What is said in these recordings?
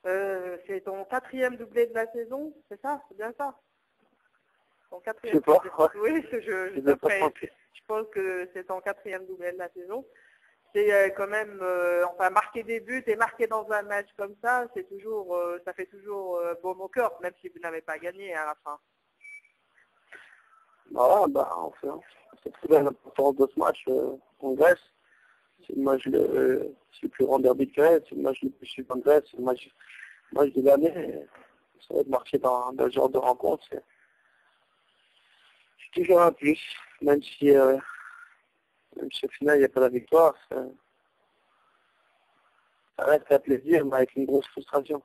C'est ton 4e doublé de la saison, c'est ça? C'est bien ça? Ton Je 4e sais pas. doublé. Oui, je pense que c'est ton 4e doublé de la saison. C'est quand même, enfin, marquer des buts et marquer dans un match comme ça, c'est toujours, ça fait toujours baume au cœur, même si vous n'avez pas gagné à la fin. Voilà, enfin, c'est très bien l'importance de ce match en Grèce. C'est le match le plus grand derby de Grèce, c'est le match le plus suivant de Grèce, c'est le match de l'année. Ça va être marqué dans ce genre de rencontre. C'est toujours un plus, même si au final il n'y a pas la victoire, ça reste un plaisir, mais avec une grosse frustration.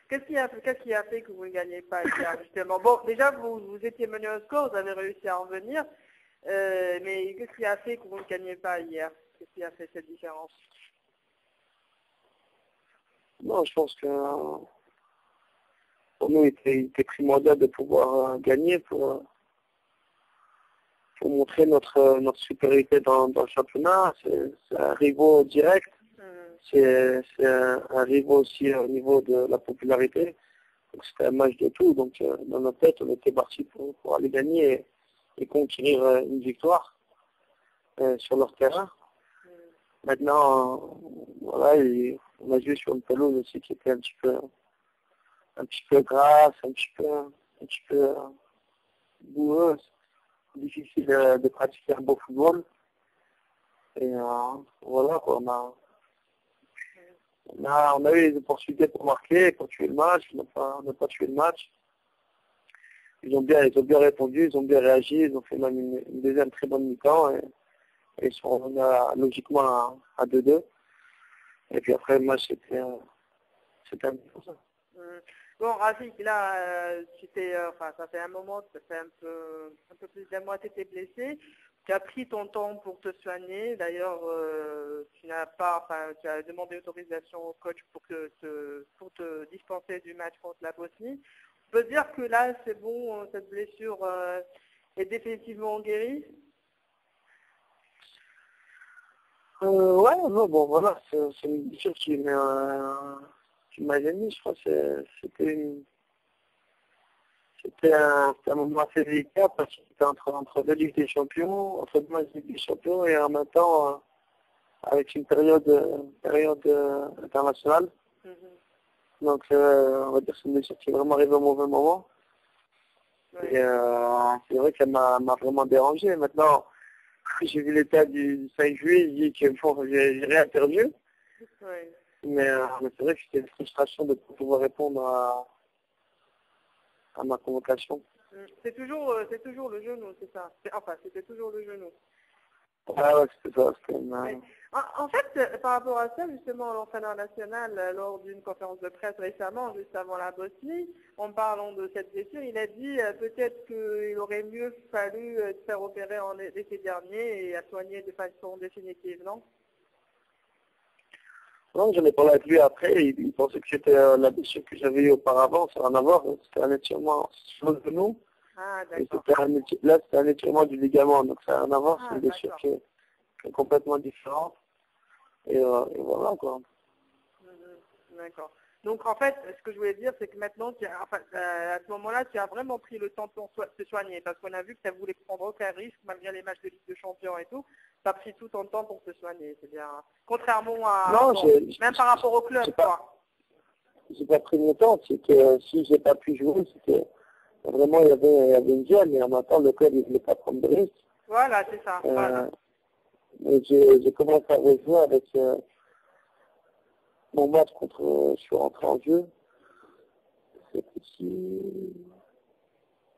Qu'est-ce qui a fait que vous ne gagnez pas hier, justement? Bon, déjà, vous étiez mené au score, vous avez réussi à en revenir, mais qu'est-ce qui a fait que vous ne gagnez pas hier? Qu'est-ce qui a fait cette différence? Non, je pense que pour nous, il était primordial de pouvoir gagner pour montrer notre supériorité dans le championnat. C'est un rival direct. C'est un rival aussi au niveau de la popularité. Donc c'était un match de tout. Donc dans notre tête, on était parti pour aller gagner et conquérir une victoire sur leur terrain. Maintenant, voilà, on a joué sur une pelouse aussi qui était un petit peu grasse, un petit peu boueuse, difficile de pratiquer un beau football. Et voilà quoi, on a eu les opportunités pour marquer, pour tuer le match, on n'a pas tué le match. Ils ont bien répondu, ils ont bien réagi, ils ont fait même une deuxième très bonne mi-temps et on a logiquement à 2-2. Et puis après le match c'était un peu comme ça. Bon, Rafik, là, enfin, ça fait un moment, ça fait un peu plus d'un mois que tu étais blessé. Tu as pris ton temps pour te soigner. D'ailleurs, tu as demandé autorisation au coach pour te dispenser du match contre la Bosnie. On peut dire que là, c'est bon, cette blessure est définitivement guérie? Ouais, non, bon, voilà, c'est une blessure qui m'a gêné, je crois que c'était un moment assez délicat parce que c'était entre deux Ligues des Champions, entre deux matchs de Ligue des Champions et en même temps avec une période internationale. Donc on va dire que c'est une blessure qui est vraiment arrivée au mauvais moment. Ouais. Et c'est vrai qu'elle m'a vraiment dérangé. Maintenant, j'ai vu l'état du 5 juillet, je dis que bon, j'ai rien perdu. Ouais. Mais c'est vrai que c'était une frustration de ne pas pouvoir répondre à ma convocation. C'est toujours le genou, c'est ça? Enfin, c'était toujours le genou. Ah ouais, c'était ça. En fait, par rapport à ça, justement, l'entraîneur national, lors d'une conférence de presse récemment, juste avant la Bosnie, en parlant de cette blessure, il a dit peut-être qu'il aurait mieux fallu se faire opérer en l'été dernier et à soigner de façon définitive, non? Non, j'en ai parlé avec lui après, il pensait que c'était la blessure que j'avais eue auparavant, ça n'a rien à voir, c'était un étirement sur le genou. Ah, d'accord. Là, c'était un étirement du ligament, donc ça n'a rien à voir, c'est une blessure qui est complètement différente. Et voilà, quoi. D'accord. Donc, en fait, ce que je voulais dire, c'est que maintenant, à ce moment-là, tu as vraiment pris le temps pour te soigner, parce qu'on a vu que tu voulais prendre aucun risque, malgré les matchs de Ligue de Champions et tout. Tu as pris tout ton temps pour te soigner, c'est bien. Contrairement à... Non, même par rapport au club, quoi. J'ai pas pris mon temps, c'est que si j'ai pas pu jouer, c'était... Vraiment, il y avait une gêne, et en même temps, le club, il ne voulait pas prendre de risques. Voilà, c'est ça. Voilà. Et j'ai commencé à rejouer avec mon match je suis rentré en jeu. C'était qui...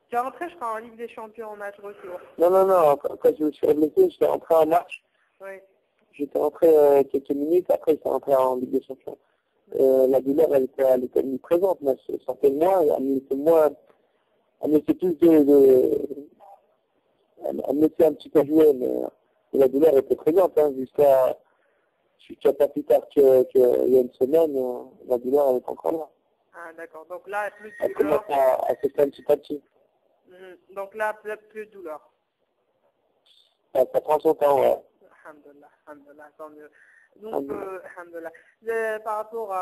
Tu es rentré, je crois, en Ligue des Champions en match retour. Non, quand je me suis blessé, j'étais rentré en match. Oui. J'étais rentré quelques minutes, après j'étais rentré en Ligue des Champions. La douleur, elle était présente, mais je sentais moins, elle me plus elle me laissait un petit peu jouer, mais la douleur était présente, hein, jusqu'à pas plus tard qu'il y a une semaine, la douleur elle est encore là. Ah d'accord, donc là plus de douleur. Elle commence à s'éteindre petit à petit. Donc là plus de douleur. Ça prend son temps, ouais. Alhamdulillah, tant mieux. Donc, alhamdoulilah. Par rapport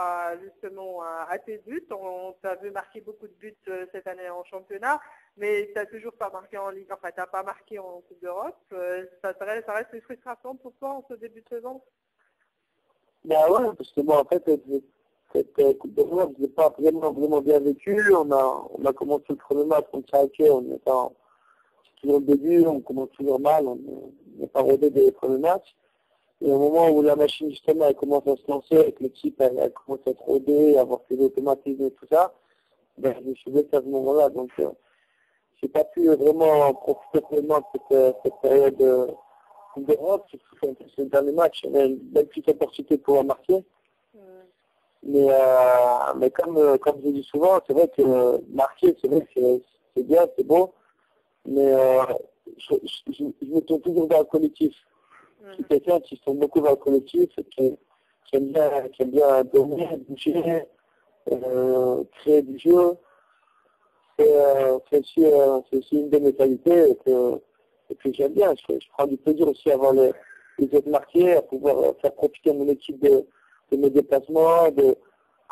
justement à tes buts, on t'a vu marquer beaucoup de buts cette année en championnat, mais tu n'as toujours pas marqué en Ligue, enfin tu n'as pas marqué en Coupe d'Europe. Ça reste une frustration pour toi en ce début de saison? Ben ouais, parce que bon, en fait, cette Coupe d'Europe, je l'ai pas vraiment bien vécu. On a commencé le premier match contre Schalke, c'est toujours le début, on commence toujours mal, on n'est pas rodé dès les premiers matchs. Et au moment où la machine, justement, elle commence à se lancer, avec l'équipe, elle commence à être rodée, à avoir ses automatismes et tout ça, ben, je me suis blessé à ce moment-là. Donc, j'ai pas pu vraiment profiter pleinement de cette période Coupe d'Europe, surtout que c'est le dernier match, on a une belle petite opportunité de pouvoir marquer. Mais comme je dis souvent, c'est vrai que marquer, c'est vrai que c'est bien, c'est beau, mais je me tourne toujours vers le collectif. Je suis quelqu'un qui se tourne beaucoup vers le collectif, qui aime bien donner, bouger, créer du jeu. C'est aussi une de mes qualités et que j'aime bien. Je prends du plaisir aussi à voir les autres marqués, à pouvoir faire profiter mon équipe de mes déplacements, que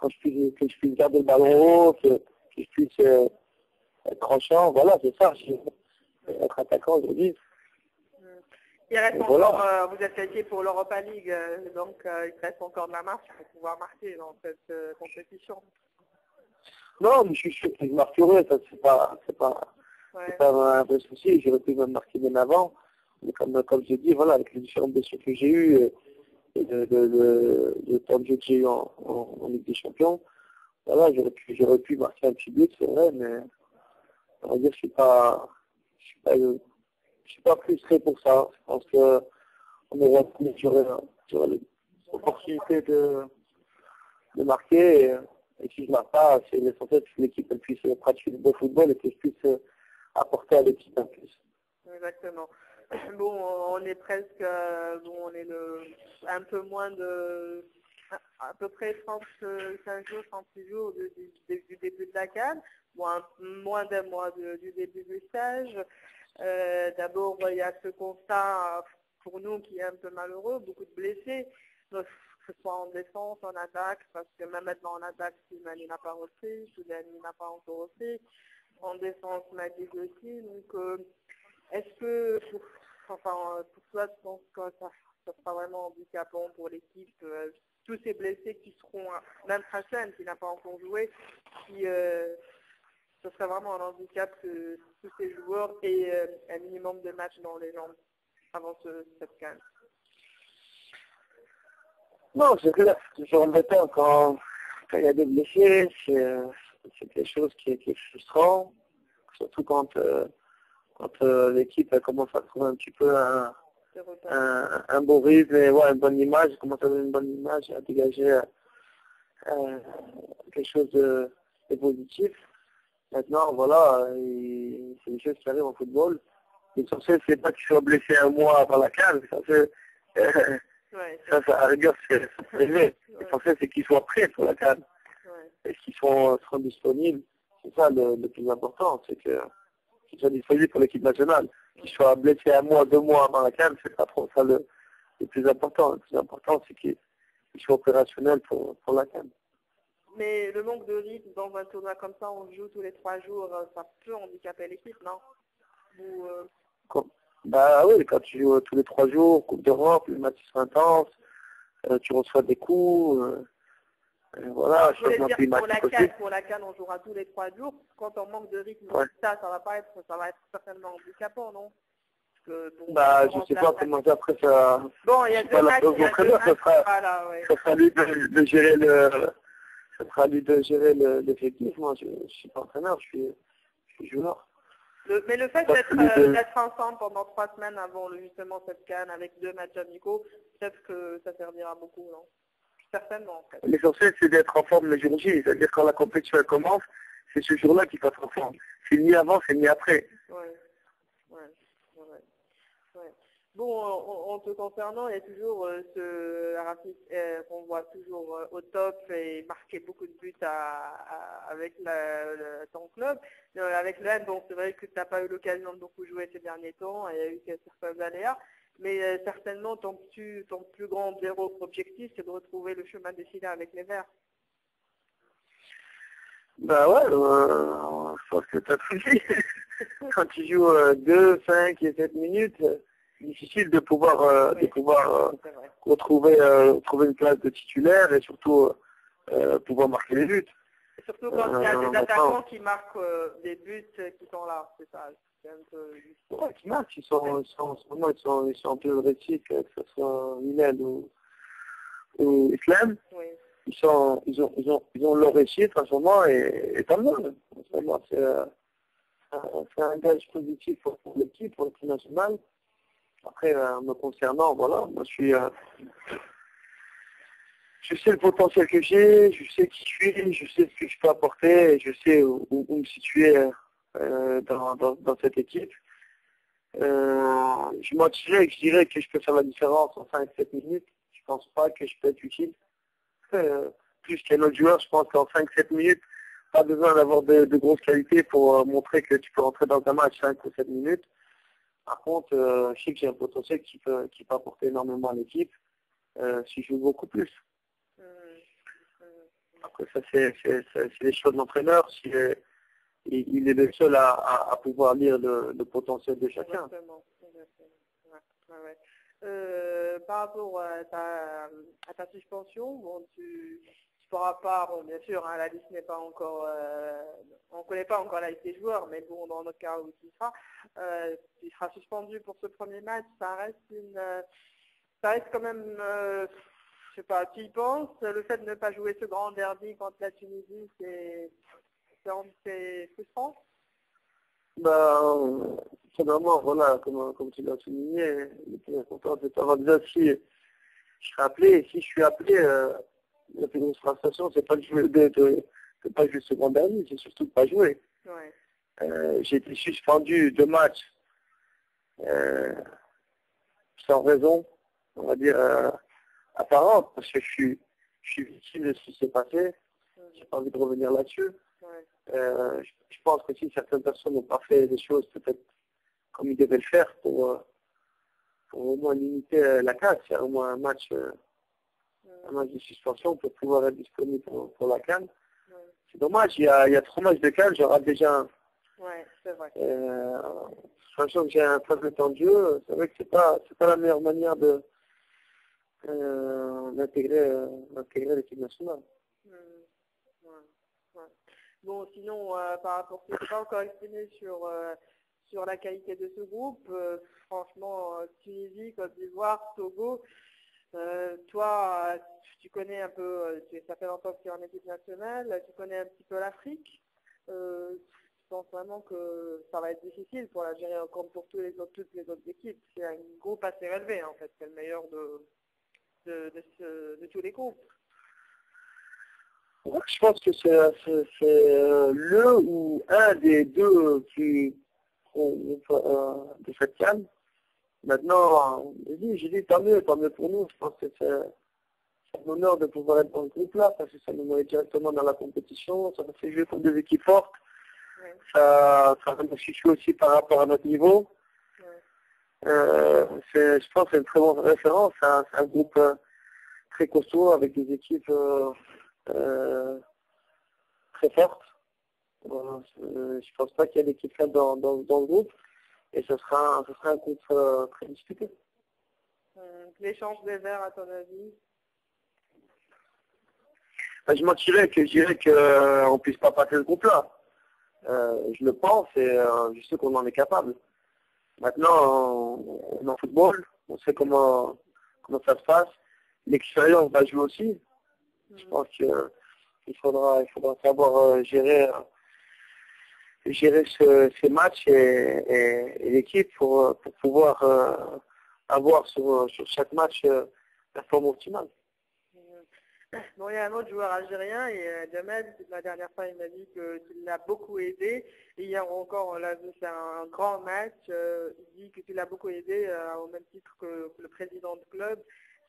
je puisse garder le ballon haut, que je puisse être tranchant. Voilà, c'est ça. Être attaquant aujourd'hui. Il reste encore, vous êtes qualifié pour l'Europa League, donc il reste encore de la marche pour pouvoir marquer dans cette compétition. Non, mais je suis sûr que je marquerai, ça c'est pas un vrai souci, j'aurais pu me marquer bien avant. Mais comme j'ai dit, voilà, avec les différentes blessures que j'ai eues et le temps de jeu que j'ai eu en Ligue des Champions, voilà, j'aurais pu marquer un petit but, c'est vrai, mais on va dire que je suis pas frustré pour ça. Je pense que on aurait pu, j'aurais l'opportunité de marquer. Et si je ne marque pas, c'est l'essentiel que l'équipe puisse pratiquer du bon football et que je puisse apporter à l'équipe un plus. Exactement. Bon, on est presque, on est un peu moins de, à peu près 35 jours, 36 jours du début de la CAN, moins d'un mois du début du stage. D'abord, il y a ce constat pour nous qui est un peu malheureux, beaucoup de blessés. Donc, que ce soit en défense, en attaque, parce que même maintenant en attaque, Slimani n'a pas repris, Soudani n'a pas encore repris, en défense, Magid aussi. Donc, est-ce que, pour toi, tu penses que ça sera vraiment handicapant pour l'équipe, tous ces blessés qui seront, même Hassan qui n'a pas encore joué, ce serait vraiment un handicap que tous ces joueurs aient un minimum de matchs dans les jambes avant cette CAN? Non, c'est clair, c'est toujours embêtant quand il y a des blessés, c'est quelque chose qui est frustrant, surtout quand l'équipe commence à trouver un petit peu un bon rythme et une bonne image, commence à donner une bonne image, à dégager quelque chose de positif. Maintenant, voilà, c'est des choses qui arrivent en football. L'essentiel, c'est pas qu'ils soient blessés un mois avant la CAN, ça, à la rigueur, c'est prévu. L'essentiel, c'est qu'ils soient prêts pour la CAN. Et qu'ils seront disponibles. C'est ça le plus important, c'est qu'ils soient disponibles pour l'équipe nationale. Qu'ils soient blessés un mois, 2 mois avant la CAN, c'est pas trop ça le plus important. Le plus important, c'est qu'ils soient opérationnels pour la CAN. Mais le manque de rythme dans un tournoi comme ça, on joue tous les 3 jours, ça peut handicaper l'équipe, non? Bah oui, quand tu joues tous les 3 jours, Coupe d'Europe, les matchs sont intenses, tu reçois des coups, voilà, je veux dire, pour la CAN, on jouera tous les 3 jours. Quand on manque de rythme, ça va être certainement handicapant, non? Je sais pas comment après ça. Bon, il y a 2 matchs, ça sera lui de gérer ça sera lui de gérer l'effectif. Moi, je suis pas entraîneur, je suis joueur. Mais le fait d'être ensemble pendant 3 semaines avant justement cette CAN avec 2 matchs amicaux, peut-être que ça servira beaucoup, non? Certainement, en fait. L'essentiel, c'est d'être en forme le jour J. C'est-à-dire quand la compétition commence, c'est ce jour-là qu'il faut être en forme. C'est ni avant, c'est ni après. Bon, en te concernant, il y a toujours ce Rafik qu'on voit toujours au top et marquer beaucoup de buts avec ton club. Avec le N, bon, c'est vrai que tu n'as pas eu l'occasion de beaucoup jouer ces derniers temps, il y a eu certains aléas. Mais certainement, ton plus grand objectif, c'est de retrouver le chemin décidé avec les Verts. Bah ouais, je pense que tu as tout dit. Quand tu joues 2, 5 et 7 minutes, c'est difficile de pouvoir, retrouver une place de titulaire et surtout pouvoir marquer les buts. Et surtout quand il y a des attaquants qui marquent des buts qui sont là, c'est ça. C'est un peu difficile. Ouais, qui marquent, ils sont un peu réussite, que ce soit Minel ou Islam. Oui. Ils ont leur réussite en ce moment et tant mieux. En ce moment, c'est un gage positif pour l'équipe, pour l'équipe nationale. Après, me concernant, voilà, moi je sais le potentiel que j'ai, je sais qui je suis, je sais ce que je peux apporter, et je sais où me situer dans cette équipe. Je mentirais que je dirais que je peux faire la différence en 5-7 minutes. Je pense pas que je peux être utile. Plus qu'un autre joueur, je pense qu'en 5-7 minutes, pas besoin d'avoir de grosses qualités pour montrer que tu peux rentrer dans un match 5 ou 7 minutes. Par contre, je sais que j'ai un potentiel qui peut apporter énormément à l'équipe si je joue beaucoup plus. Après, ça, c'est les choix de l'entraîneur. Si, il est le seul à pouvoir lire le potentiel de chacun. Exactement. Ouais. Par rapport à ta suspension, bon, tu pourras pas, bon, bien sûr, hein, la liste n'est pas encore, on ne connaît pas encore la liste des joueurs, mais bon, dans notre cas où tu seras suspendu pour ce premier match, ça reste quand même, je sais pas, tu y penses, le fait de ne pas jouer ce grand derby contre la Tunisie, c'est frustrant? C'est vraiment, voilà, comme tu l'as souligné, le plus important, c'est de savoir déjà si je serai appelé, et si je suis appelé, la plus grosse frustration, c'est pas de jouer pas jouer ce grand derby, c'est surtout de pas jouer. Ouais. J'ai été suspendu 2 matchs sans raison, on va dire, apparente, parce que je suis victime de ce qui s'est passé. J'ai pas envie de revenir là-dessus. Ouais. Je pense que si certaines personnes n'ont pas fait les choses peut-être comme ils devaient le faire pour au moins limiter la casse, il y a au moins un match de suspension pour pouvoir être disponible pour la CAN. C'est dommage, il y a 3 matchs de CAN, j'aurai déjà un. Ouais, c'est vrai. Sachant que j'ai un tableau tendu, c'est vrai que c'est pas la meilleure manière d'intégrer l'équipe nationale. Bon, sinon, par rapport, tu n'es pas encore exprimé sur la qualité de ce groupe. Franchement, Tunisie, Côte d'Ivoire, Togo, toi, tu connais un peu, ça fait longtemps que tu es en équipe nationale, tu connais un petit peu l'Afrique. Je pense vraiment que ça va être difficile pour la gérer comme pour toutes les autres équipes. C'est un groupe assez relevé, en fait. C'est le meilleur de tous les groupes. Ouais, je pense que c'est le ou un des deux plus de cette CAN. Maintenant, j'ai dit tant mieux pour nous. Je pense que c'est un honneur de pouvoir être dans ce groupe-là, parce que ça nous met directement dans la compétition, ça nous fait jouer contre des équipes fortes, ça nous situe aussi par rapport à notre niveau. Je pense que c'est une très bonne référence, c'est un groupe très costaud avec des équipes très fortes. Je pense pas qu'il y ait d'équipe faible dans le groupe, et ce sera un groupe très disputé. Les chances des Verts, à ton avis? Je mentirais que je dirais qu'on ne puisse pas passer ce groupe-là. Je le pense et je sais qu'on en est capable. Maintenant, on est en football, on sait comment ça se passe. L'expérience va jouer aussi. Je pense qu'il faudra savoir gérer ces matchs et l'équipe pour pouvoir avoir sur chaque match la forme optimale. Bon, il y a un autre joueur algérien, et Jamel, la dernière fois, il m'a dit que tu l'as beaucoup aidé. Et hier encore, on l'a vu faire un grand match. Il dit que tu l'as beaucoup aidé au même titre que le président du club.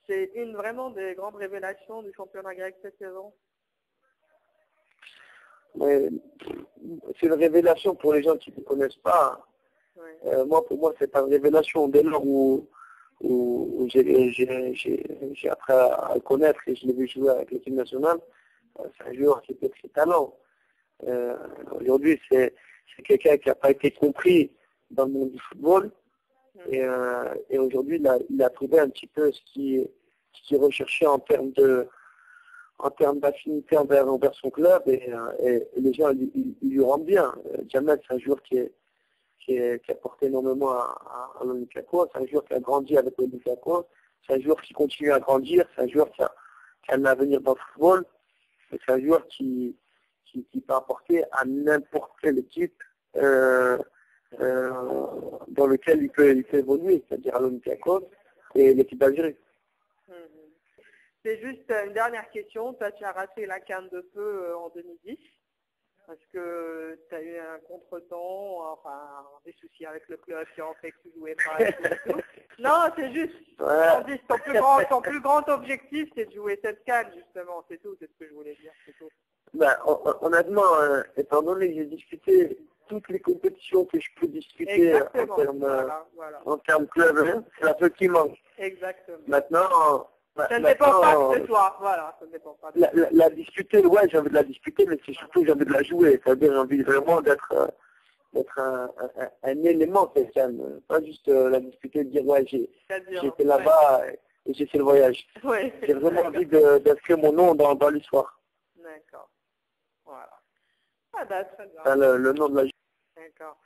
C'est vraiment des grandes révélations du championnat grec cette saison. C'est une révélation pour les gens qui ne connaissent pas. Ouais. Pour moi, c'est pas une révélation. Dès lors où où j'ai appris à le connaître et je l'ai vu jouer avec l'équipe nationale. C'est un joueur qui était très talent. Aujourd'hui, c'est quelqu'un qui n'a pas été compris dans le monde du football. Et aujourd'hui, il a trouvé un petit peu ce qu'il recherchait en termes d'affinité envers son club. Et les gens, ils lui rendent bien. Djamel, c'est un joueur qui a porté énormément à l'Olympiakos. C'est un joueur qui a grandi avec l'Olympiakos. C'est un joueur qui continue à grandir. C'est un joueur qui a un avenir dans le football. C'est un joueur qui peut apporter à n'importe quelle équipe dans lequel il peut évoluer, c'est-à-dire à l'Olympiakos et l'équipe d'Algérie. C'est juste une dernière question. Toi, tu as raté la CAN de peu en 2010 parce que tu as eu un contretemps, enfin des soucis avec le club qui ont fait que tu jouais pas. Et tout. Non, c'est juste. Ouais. Ton plus grand objectif, c'est de jouer cette CAN, justement. C'est tout, c'est ce que je voulais dire. C'est tout. Ben, honnêtement, étant donné que j'ai discuté toutes les compétitions que je peux discuter en termes club, c'est la seule qui manque. Exactement. Maintenant, ça ne dépend pas de toi, voilà, ça ne dépend pas de toi. La discuter, ouais, j'ai envie de la discuter, mais c'est surtout que j'ai envie de la jouer. C'est-à-dire j'ai envie vraiment d'être un élément quelqu'un, pas juste la discuter et dire ouais, j'étais là-bas et j'ai fait le voyage. Ouais. J'ai vraiment envie d'inscrire mon nom dans l'histoire. D'accord. Voilà. Ah bah très bien. Enfin, le nom de la D'accord.